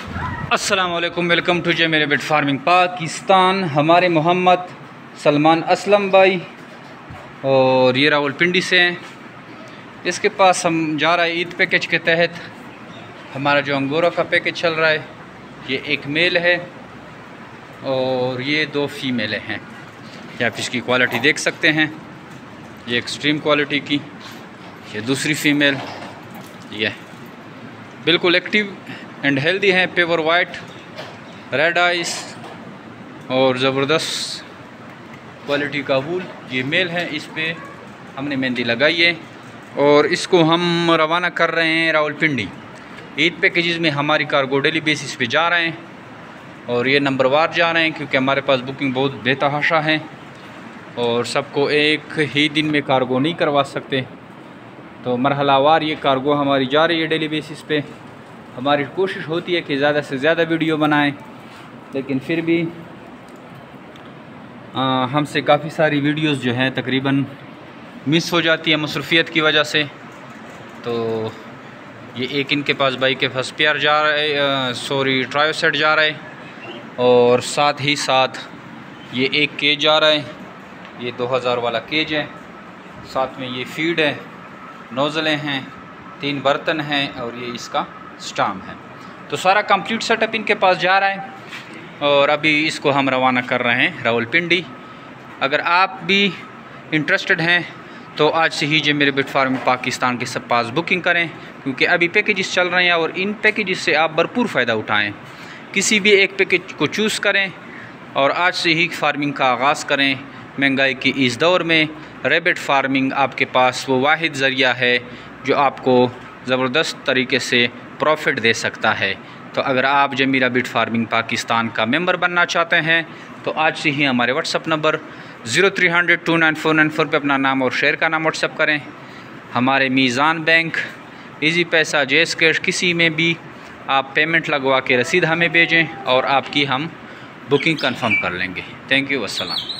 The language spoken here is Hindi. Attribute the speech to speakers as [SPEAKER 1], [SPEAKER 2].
[SPEAKER 1] अस्सलाम वालेकुम, वेलकम टू मेरे बेट फार्मिंग पाकिस्तान। हमारे मोहम्मद सलमान असलम भाई और ये रावलपिंडी से हैं। इसके पास हम जा रहे हैं ईद पैकेज के तहत। हमारा जो अंगोरा का पैकेज चल रहा है, ये एक मेल है और ये 2 फीमेलें हैं। आप इसकी क्वालिटी देख सकते हैं, ये एक्सट्रीम क्वालिटी की। ये दूसरी फीमेल, ये बिल्कुल एक्टिव एंड हेल्दी हैं। पेवर वाइट, रेड आइस और ज़बरदस्त क्वालिटी का वूल। ये मेल है, इस पे हमने मेहंदी लगाई है और इसको हम रवाना कर रहे हैं रावलपिंडी। ईद पैकेजेस में हमारी कार्गो डेली बेसिस पे जा रहे हैं और ये नंबरवार जा रहे हैं, क्योंकि हमारे पास बुकिंग बहुत बेतहाशा है और सबको एक ही दिन में कार्गो नहीं करवा सकते। तो मरहलावार ये कार्गो हमारी जा रही है डेली बेसिस पे। हमारी कोशिश होती है कि ज़्यादा से ज़्यादा वीडियो बनाएं, लेकिन फिर भी हमसे काफ़ी सारी वीडियोस जो हैं तकरीबन मिस हो जाती है मसरूफियत की वजह से। तो ये एक इनके पास बाई के फर्स्ट पेयर जा रहा है, ट्रायोसेट जा रहा है और साथ ही साथ ये एक केज जा रहा है। ये 2000 वाला केज है, साथ में ये फीड है, नोज़लें हैं, 3 बर्तन हैं और ये इसका स्टाम है। तो सारा कंप्लीट सेटअप इनके पास जा रहा है और अभी इसको हम रवाना कर रहे हैं रावलपिंडी। अगर आप भी इंटरेस्टेड हैं तो आज से ही मेरे बेट फार्मिंग पाकिस्तान के सब पास बुकिंग करें, क्योंकि अभी पैकेजेस चल रहे हैं और इन पैकेजेस से आप भरपूर फ़ायदा उठाएं। किसी भी एक पैकेज को चूज़ करें और आज से ही फार्मिंग का आगाज़ करें। महंगाई की इस दौर में रैबिट फार्मिंग आपके पास वो वाहिद ज़रिया है जो आपको ज़बरदस्त तरीके से प्रॉफिट दे सकता है। तो अगर आप जमीरा बिट फार्मिंग पाकिस्तान का मेंबर बनना चाहते हैं तो आज से ही हमारे व्हाट्सअप नंबर 0300 29494 पे अपना नाम और शेयर का नाम व्हाट्सअप करें। हमारे मीज़ान बैंक, इजी पैसा, जेस कैश, किसी में भी आप पेमेंट लगवा के रसीद हमें भेजें और आपकी हम बुकिंग कंफर्म कर लेंगे। थैंक यू, अस्सलाम।